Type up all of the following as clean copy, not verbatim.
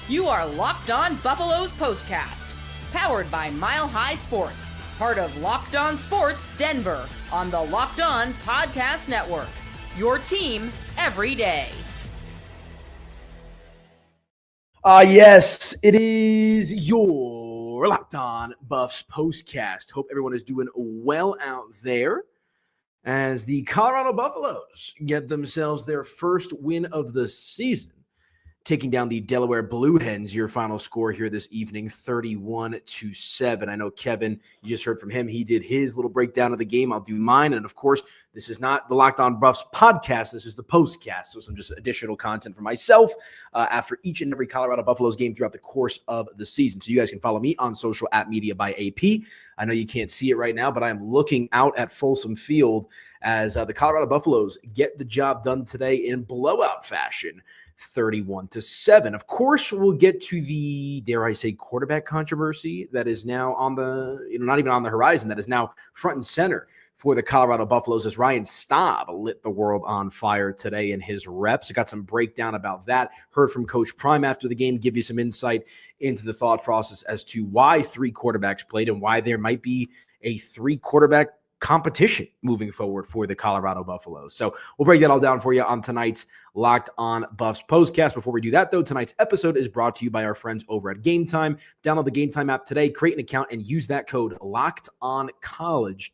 You are Locked On Buffaloes POSTCAST, powered by Mile High Sports, part of Locked On Sports Denver on the Locked On Podcast Network. Your team every day. Yes, it is your Locked On Buffs POSTCAST. Hope everyone is doing well out there as the Colorado Buffaloes get themselves their first win of the season, taking down the Delaware Blue Hens. Your final score here this evening, 31-7. I know Kevin, you just heard from him. He did his little breakdown of the game. I'll do mine. And of course, this is not the Locked On Buffs podcast. This is the postcast. So some just additional content for myself after each and every Colorado Buffaloes game throughout the course of the season. So you guys can follow me on social at Media by AP. I know you can't see it right now, but I am looking out at Folsom Field as the Colorado Buffaloes get the job done today in blowout fashion. 31-7. Of course, we'll get to the, dare I say, quarterback controversy that is now on the, not even on the horizon, that is now front and center for the Colorado Buffaloes as Ryan Staub lit the world on fire today in his reps. I got some breakdown about that. Heard from Coach Prime after the game, give you some insight into the thought process as to why three quarterbacks played and why there might be a three quarterback competition moving forward for the Colorado Buffaloes. So we'll break that all down for you on tonight's Locked On Buffs postcast. Before we do that, though, tonight's episode is brought to you by our friends over at Game Time. Download the Game Time app today, create an account, and use that code LOCKEDONCollege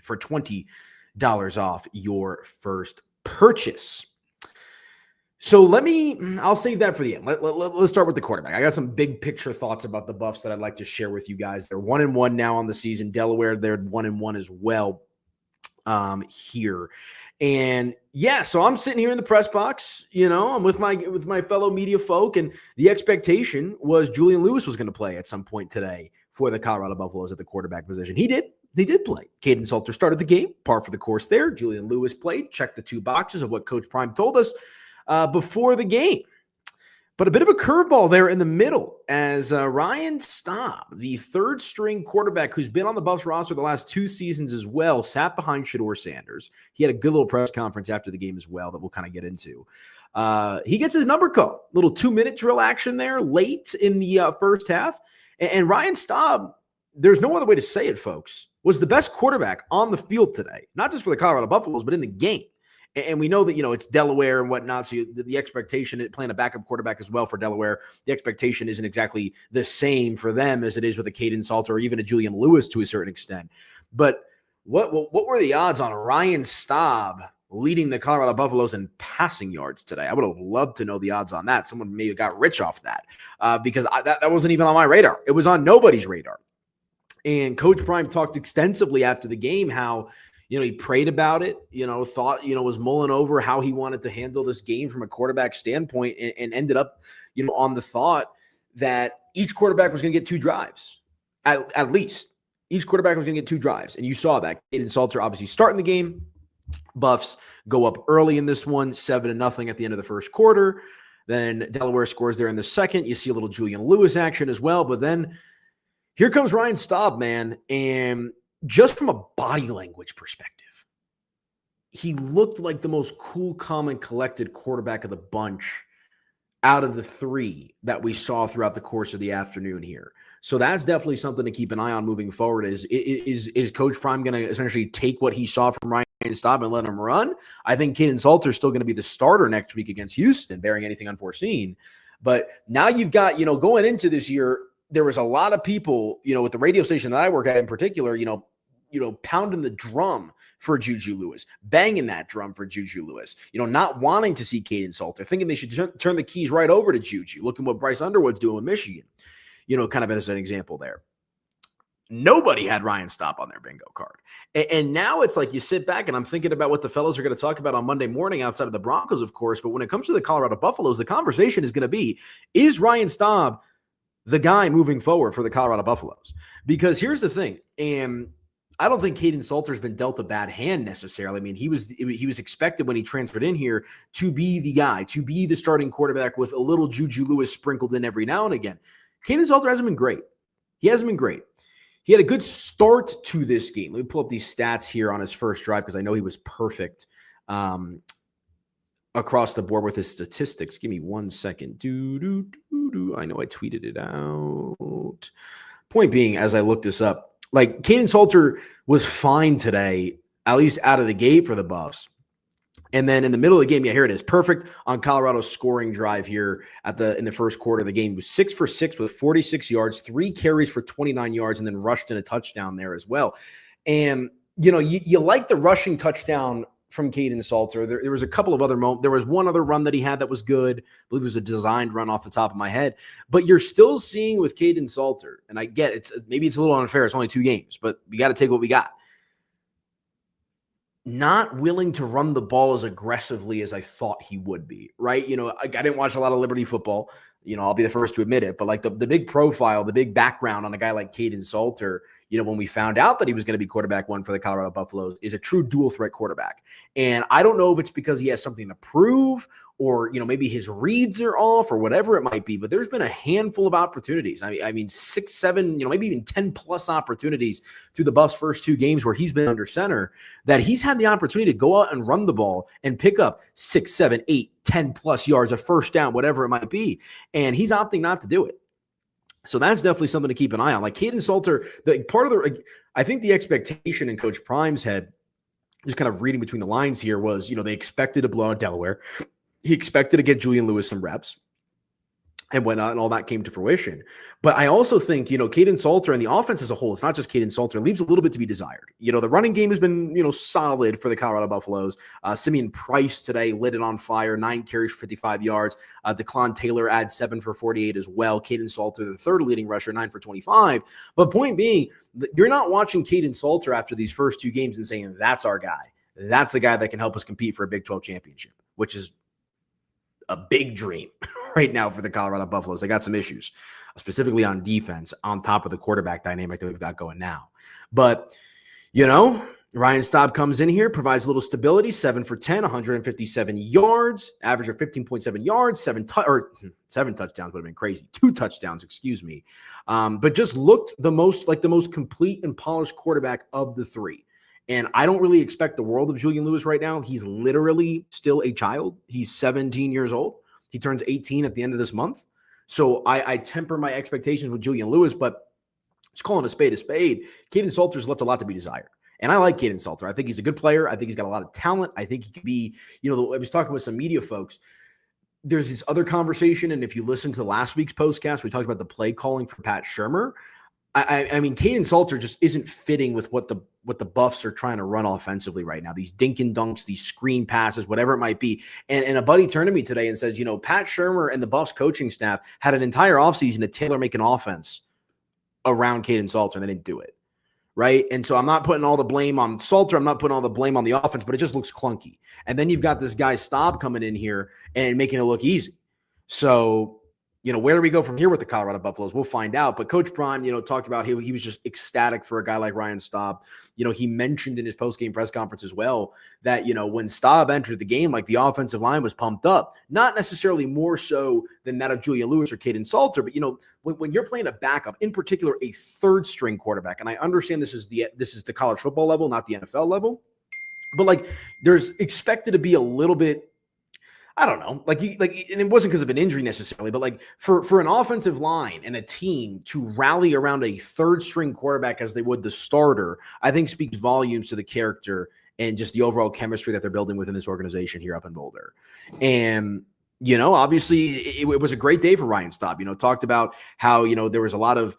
for $20 off your first purchase. So I'll save that for the end. Let's start with the quarterback. I got some big picture thoughts about the Buffs that I'd like to share with you guys. They're 1-1 now on the season. Delaware, they're 1-1 as well here. And yeah, so I'm sitting here in the press box, I'm with my fellow media folk, and the expectation was Julian Lewis was going to play at some point today for the Colorado Buffaloes at the quarterback position. He did play. Caden Salter started the game, par for the course there. Julian Lewis played, checked the two boxes of what Coach Prime told us before the game. But a bit of a curveball there in the middle as Ryan Staub, the third string quarterback who's been on the Buffs roster the last two seasons as well, sat behind Shedeur Sanders. He had a good little press conference after the game as well that we'll kind of get into. He gets his number called. Little 2-minute drill action there late in the first half. And Ryan Staub, there's no other way to say it, folks, was the best quarterback on the field today. Not just for the Colorado Buffaloes, but in the game. And we know that, it's Delaware and whatnot. So the expectation, playing a backup quarterback as well for Delaware, the expectation isn't exactly the same for them as it is with a Caden Salter or even a Julian Lewis to a certain extent. But what were the odds on Ryan Staub leading the Colorado Buffaloes in passing yards today? I would have loved to know the odds on that. Someone maybe got rich off that because that wasn't even on my radar. It was on nobody's radar. And Coach Prime talked extensively after the game how, he prayed about it, thought, was mulling over how he wanted to handle this game from a quarterback standpoint and ended up, on the thought that each quarterback was going to get two drives, at least. Each quarterback was going to get two drives. And you saw that. Caden Salter obviously starting the game. Buffs go up early in this one, 7-0 at the end of the first quarter. Then Delaware scores there in the second. You see a little Julian Lewis action as well. But then here comes Ryan Staub, man. And just from a body language perspective, he looked like the most cool, calm, and collected quarterback of the bunch out of the three that we saw throughout the course of the afternoon here. So that's definitely something to keep an eye on moving forward. Is Coach Prime going to essentially take what he saw from Ryan Staub and let him run? I think Caden Salter is still going to be the starter next week against Houston, bearing anything unforeseen. But now you've got, going into this year, there was a lot of people, with the radio station that I work at in particular, pounding the drum for Juju Lewis, banging that drum for Juju Lewis, not wanting to see Caden Salter, thinking they should turn the keys right over to Juju. Look at what Bryce Underwood's doing with Michigan, kind of as an example there. Nobody had Ryan Staub on their bingo card. And now it's like you sit back, and I'm thinking about what the fellows are going to talk about on Monday morning outside of the Broncos, of course. But when it comes to the Colorado Buffaloes, the conversation is going to be, is Ryan Staub the guy moving forward for the Colorado Buffaloes? Because here's the thing, and I don't think Caden Salter has been dealt a bad hand necessarily. I mean, he was expected when he transferred in here to be the guy, to be the starting quarterback with a little Juju Lewis sprinkled in every now and again. Caden Salter hasn't been great. He hasn't been great. He had a good start to this game. Let me pull up these stats here on his first drive because I know he was perfect across the board with his statistics. Give me 1 second. I know I tweeted it out. Point being, as I looked this up, like Caden Salter was fine today, at least out of the gate for the Buffs. And then in the middle of the game, yeah, here it is. Perfect on Colorado's scoring drive here in the first quarter of the game. He was 6 for 6 with 46 yards, 3 carries for 29 yards, and then rushed in a touchdown there as well. And, you like the rushing touchdown from Caden Salter. There was a couple of other moments. There was one other run that he had that was good. I believe it was a designed run off the top of my head. But you're still seeing with Caden Salter, and I get maybe it's a little unfair. It's only 2 games, but we got to take what we got. Not willing to run the ball as aggressively as I thought he would be, right? I didn't watch a lot of Liberty football. I'll be the first to admit it, but like the big profile, the big background on a guy like Caden Salter, when we found out that he was going to be quarterback 1 for the Colorado Buffaloes, is a true dual threat quarterback. And I don't know if it's because he has something to prove or, maybe his reads are off or whatever it might be, but there's been a handful of opportunities. I mean 6, 7, maybe even 10 plus opportunities through the Buffs' first 2 games where he's been under center that he's had the opportunity to go out and run the ball and pick up 6, 7, 8, 10 plus yards, a first down, whatever it might be. And he's opting not to do it. So that's definitely something to keep an eye on. Like Caden Salter, I think the expectation in Coach Prime's head, just kind of reading between the lines here, was, they expected to blow out Delaware. He expected to get Julian Lewis some reps and whatnot, and all that came to fruition. But I also think, Caden Salter and the offense as a whole, it's not just Caden Salter, leaves a little bit to be desired. The running game has been, solid for the Colorado Buffaloes. Simeon Price today lit it on fire, 9 carries for 55 yards. Declan Taylor adds 7 for 48 as well. Caden Salter, the third leading rusher, 9 for 25. But point being, you're not watching Caden Salter after these first 2 games and saying, that's our guy. That's a guy that can help us compete for a Big 12 championship, which is a big dream right now for the Colorado Buffaloes. They got some issues, specifically on defense, on top of the quarterback dynamic that we've got going now. But, Ryan Staub comes in here, provides a little stability, 7 for 10, 157 yards, average of 15.7 yards, 7 touchdowns would have been crazy. 2 touchdowns, excuse me. But just looked the most complete and polished quarterback of the 3. And I don't really expect the world of Julian Lewis right now. He's literally still a child. He's 17 years old. He turns 18 at the end of this month. So I temper my expectations with Julian Lewis, but just calling a spade a spade. Caden Salter's left a lot to be desired. And I like Caden Salter. I think he's a good player. I think he's got a lot of talent. I think he could be, I was talking with some media folks. There's this other conversation, and if you listen to last week's postcast, we talked about the play calling for Pat Shurmur. I mean, Caden Salter just isn't fitting with what the Buffs are trying to run offensively right now. These dink and dunks, these screen passes, whatever it might be. And a buddy turned to me today and says, Pat Shurmur and the Buffs coaching staff had an entire offseason to tailor-make an offense around Caden Salter, and they didn't do it, right? And so I'm not putting all the blame on Salter. I'm not putting all the blame on the offense, but it just looks clunky. And then you've got this guy Staub coming in here and making it look easy. So where do we go from here with the Colorado Buffaloes? We'll find out. But Coach Prime, talked about he was just ecstatic for a guy like Ryan Staub. He mentioned in his postgame press conference as well that, when Staub entered the game, like the offensive line was pumped up, not necessarily more so than that of Julian Lewis or Caden Salter, but, when you're playing a backup, in particular a third string quarterback, and I understand this is the college football level, not the NFL level, but there's expected to be a little bit, I don't know, and it wasn't because of an injury necessarily, but for an offensive line and a team to rally around a third string quarterback as they would the starter, I think speaks volumes to the character and just the overall chemistry that they're building within this organization here up in Boulder. And, obviously it was a great day for Ryan Staub, talked about how, there was a lot of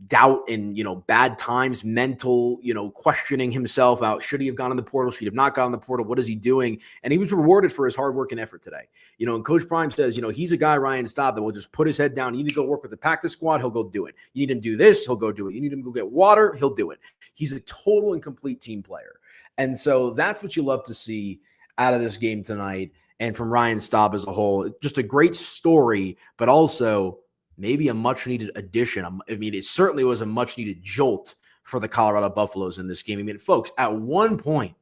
doubt and, bad times, mental, questioning himself about should he have gone in the portal? Should he have not gone in the portal? What is he doing? And he was rewarded for his hard work and effort today. And Coach Prime says, he's a guy, Ryan Staub, that will just put his head down. You need to go work with the practice squad. He'll go do it. You need him to do this. He'll go do it. You need him to go get water. He'll do it. He's a total and complete team player. And so that's what you love to see out of this game tonight. And from Ryan Staub as a whole, just a great story, but also maybe a much-needed addition. I mean, it certainly was a much-needed jolt for the Colorado Buffaloes in this game. I mean, folks, at one point,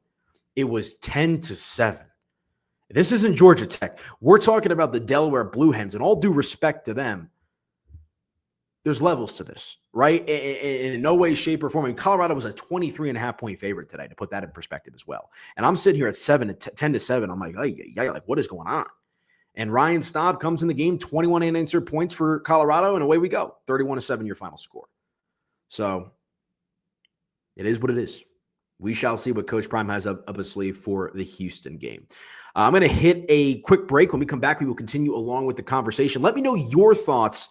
it was 10-7. This isn't Georgia Tech. We're talking about the Delaware Blue Hens, and all due respect to them, there's levels to this, right? In no way, shape, or form. I mean, Colorado was a 23.5-point favorite today, to put that in perspective as well. And I'm sitting here at 10-7. I'm like, like, what is going on? And Ryan Staub comes in the game, 21 unanswered points for Colorado, and away we go. 31-7 your final score. So it is what it is. We shall see what Coach Prime has up his sleeve for the Houston game. I'm going to hit a quick break. When we come back, we will continue along with the conversation. Let me know your thoughts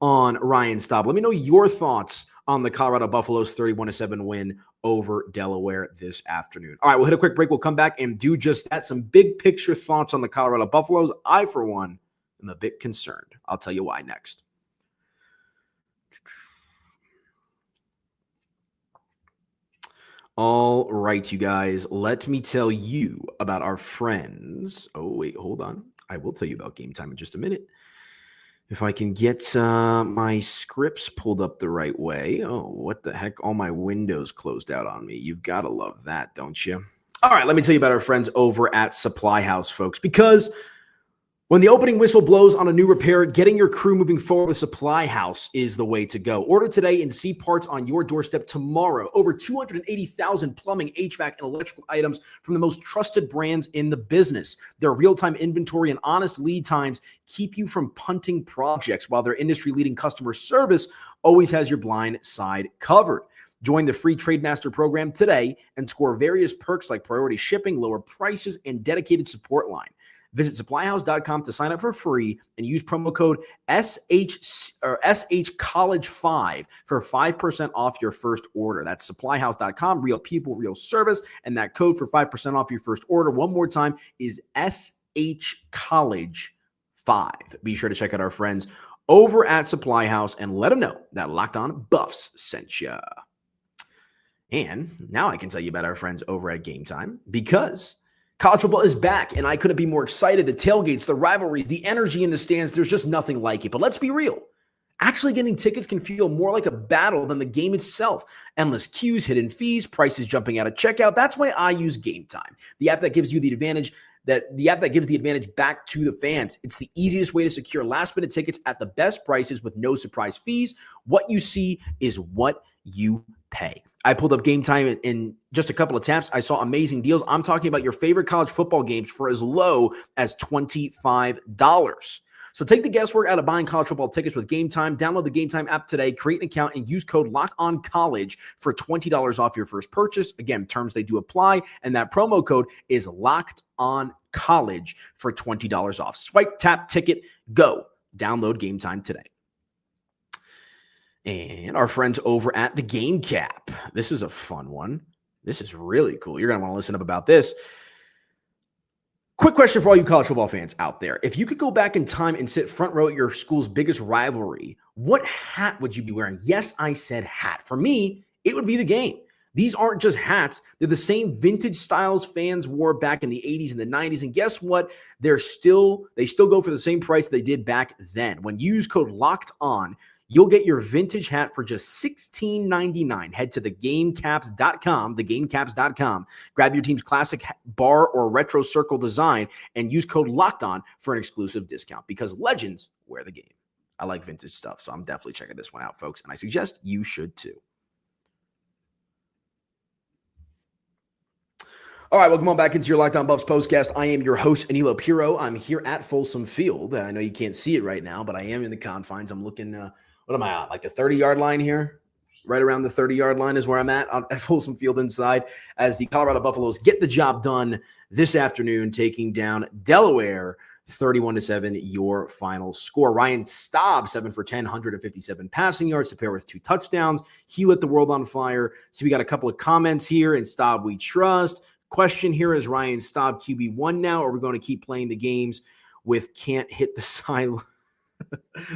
on Ryan Staub. Let me know your thoughts on the Colorado Buffaloes 31-7 win over Delaware this afternoon. All right, we'll hit a quick break. We'll come back and do just that. Some big picture thoughts on the Colorado Buffaloes. I, for one, am a bit concerned. I'll tell you why next. All right, you guys, let me tell you about our friends. Oh, wait, hold on. I will tell you about Game Time in just a minute. If I can get my scripts pulled up the right way. Oh, what the heck? All my windows closed out on me. You've got to love that, don't you? All right, let me tell you about our friends over at Supply House, folks, because when the opening whistle blows on a new repair, getting your crew moving forward with Supply House is the way to go. Order today and see parts on your doorstep tomorrow. Over 280,000 plumbing, HVAC, and electrical items from the most trusted brands in the business. Their real-time inventory and honest lead times keep you from punting projects, while their industry-leading customer service always has your blind side covered. Join the free Trademaster program today and score various perks like priority shipping, lower prices, and dedicated support line. Visit supplyhouse.com to sign up for free and use promo code SHCollege5 for 5% off your first order. That's supplyhouse.com, real people, real service, and that code for 5% off your first order, one more time, is SHCollege5. Be sure to check out our friends over at Supply House and let them know that Locked On Buffs sent you. And now I can tell you about our friends over at Game Time, because college football is back, and I couldn't be more excited. The tailgates, the rivalries, the energy in the stands, there's just nothing like it. But let's be real. Actually getting tickets can feel more like a battle than the game itself. Endless queues, hidden fees, prices jumping out at checkout. That's why I use Game Time, the app that gives you the advantage back to the fans. It's the easiest way to secure last-minute tickets at the best prices with no surprise fees. What you see is what you pay. I pulled up Game Time in just a couple of taps. I saw amazing deals. I'm talking about your favorite college football games for as low as $25. So take the guesswork out of buying college football tickets with Game Time. Download the Game Time app today, create an account, and use code LOCKONCOLLEGE for $20 off your first purchase. Again, terms they do apply, and that promo code is LOCKEDONCOLLEGE for $20 off. Swipe, tap, ticket, go. Download Game Time today. And our friends over at the Game Cap. This is a fun one. This is really cool. You're going to want to listen up about this. Quick question for all you college football fans out there. If you could go back in time and sit front row at your school's biggest rivalry, what hat would you be wearing? Yes, I said hat. For me, it would be the game. These aren't just hats. They're the same vintage styles fans wore back in the 80s and the 90s. And guess what? They still go for the same price they did back then. When you use code LOCKEDON, you'll get your vintage hat for just $16.99. Head to thegamecaps.com, grab your team's classic bar or retro circle design, and use code LOCKEDON for an exclusive discount, because legends wear the game. I like vintage stuff, so I'm definitely checking this one out, folks, and I suggest you should too. All right, welcome on back into your Locked On Buffs postcast. I am your host, Aniello Piro. I'm here at Folsom Field. I know you can't see it right now, but I am in the confines. I'm looking what am I on? Like the 30-yard line here? Right around the 30-yard line is where I'm at Folsom Field inside, as the Colorado Buffaloes get the job done this afternoon, taking down Delaware 31-7, your final score. Ryan Staub, 7 for 10, 157 passing yards to pair with 2 touchdowns. He lit the world on fire. So we got a couple of comments here. In Staub we trust. Question here, is Ryan Staub QB1 now, or are we going to keep playing the games with can't hit the sideline?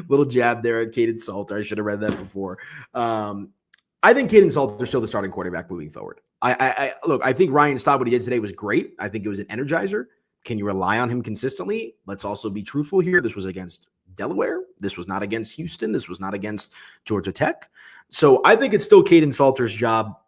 Little jab there at Caden Salter. I should have read that before. I think Caden Salter is still the starting quarterback moving forward. I think Ryan Staub, what he did today was great. I think it was an energizer. Can you rely on him consistently? Let's also be truthful here. This was against Delaware. This was not against Houston. This was not against Georgia Tech. So I think it's still Caden Salter's job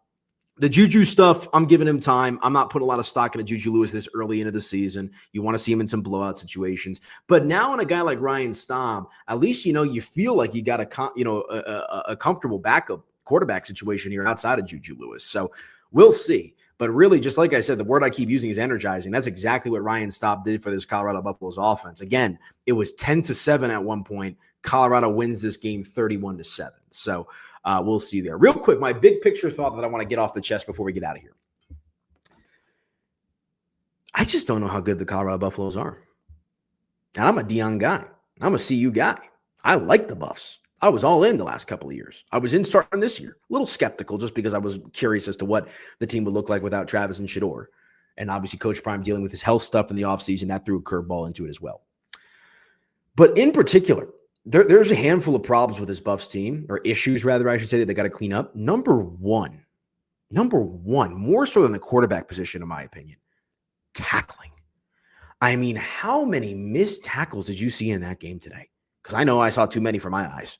The Juju stuff, I'm giving him time. I'm not putting a lot of stock into Juju Lewis this early into the season. You want to see him in some blowout situations. But now in a guy like Ryan Staub, at least, you feel like you got a comfortable backup quarterback situation here outside of Juju Lewis. So we'll see. But really, just like I said, the word I keep using is energizing. That's exactly what Ryan Staub did for this Colorado Buffaloes offense. Again, it was 10-7 at one point. Colorado wins this game 31-7. So we'll see there. Real quick, my big picture thought that I want to get off the chest before we get out of here. I just don't know how good the Colorado Buffaloes are. And I'm a Deion guy. I'm a CU guy. I like the Buffs. I was all in the last couple of years. I was in starting this year. A little skeptical just because I was curious as to what the team would look like without Travis and Shedeur. And obviously Coach Prime dealing with his health stuff in the offseason, that threw a curveball into it as well. But in particular, there's a handful of problems with this Buffs team, or issues rather, I should say, that they got to clean up. Number one, more so than the quarterback position, in my opinion, tackling. I mean, how many missed tackles did you see in that game today? Because I know I saw too many for my eyes.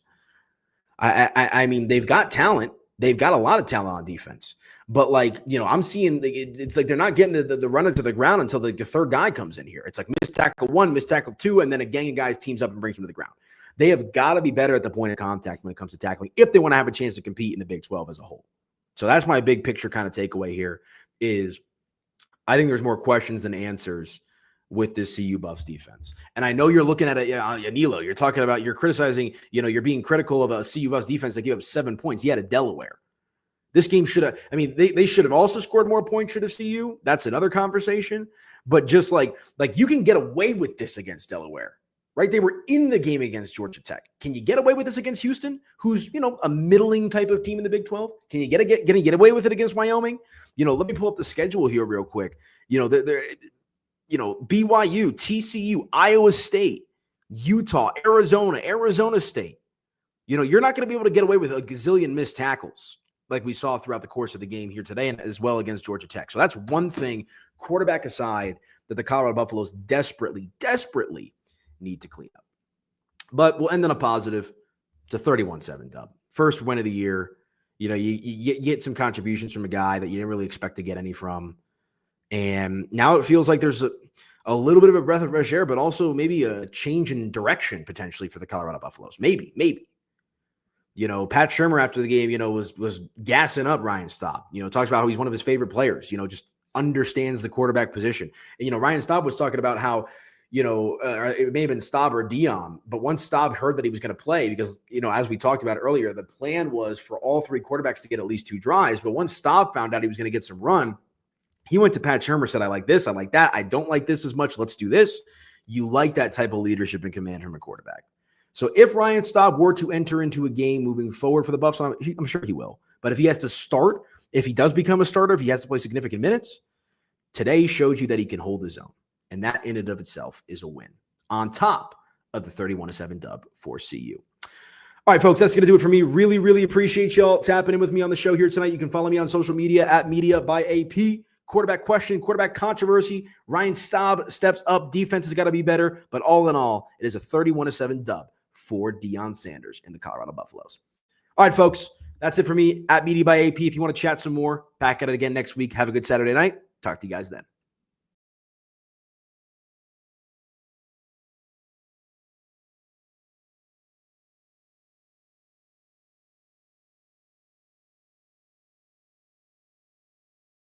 I mean, they've got talent. They've got a lot of talent on defense. But, I'm seeing it's like they're not getting the runner to the ground until the third guy comes in here. It's like missed tackle 1, missed tackle 2, and then a gang of guys teams up and brings them to the ground. They have got to be better at the point of contact when it comes to tackling if they want to have a chance to compete in the Big 12 as a whole. So that's my big picture kind of takeaway here is I think there's more questions than answers with this CU Buffs defense. And I know you're looking at it, Aniello, you're criticizing, you're being critical of a CU Buffs defense that gave up 7 points yet at Delaware. This game should have, they should have also scored more points should have CU. That's another conversation. But just like you can get away with this against Delaware. Right? They were in the game against Georgia Tech. Can you get away with this against Houston, who's, a middling type of team in the Big 12? Can you get away with it against Wyoming? Let me pull up the schedule here real quick. BYU, TCU, Iowa State, Utah, Arizona State. You're not going to be able to get away with a gazillion missed tackles like we saw throughout the course of the game here today and as well against Georgia Tech. So that's one thing, quarterback aside, that the Colorado Buffaloes desperately need to clean up. But we'll end on a positive. It's a 31-7 dub. First win of the year. You get some contributions from a guy that you didn't really expect to get any from. And now it feels like there's a little bit of a breath of fresh air, but also maybe a change in direction potentially for the Colorado Buffaloes. Maybe. Pat Shurmur after the game, was gassing up Ryan Staub. Talks about how he's one of his favorite players, just understands the quarterback position. And, Ryan Staub was talking about how, it may have been Staub or Dion, but once Staub heard that he was going to play, because, as we talked about earlier, the plan was for all three quarterbacks to get at least 2 drives. But once Staub found out he was going to get some run, he went to Pat Shurmur, said, I like this, I like that. I don't like this as much. Let's do this. You like that type of leadership and command from a quarterback. So if Ryan Staub were to enter into a game moving forward for the Buffs, I'm sure he will. But if he has to start, if he does become a starter, if he has to play significant minutes, today showed you that he can hold his own. And that in and of itself is a win on top of the 31-7 dub for CU. All right, folks, that's going to do it for me. Really, really appreciate y'all tapping in with me on the show here tonight. You can follow me on social media at Media by AP. Quarterback question, quarterback controversy. Ryan Staub steps up. Defense has got to be better. But all in all, it is a 31-7 dub for Deion Sanders and the Colorado Buffaloes. All right, folks, that's it for me at Media by AP. If you want to chat some more, back at it again next week. Have a good Saturday night. Talk to you guys then.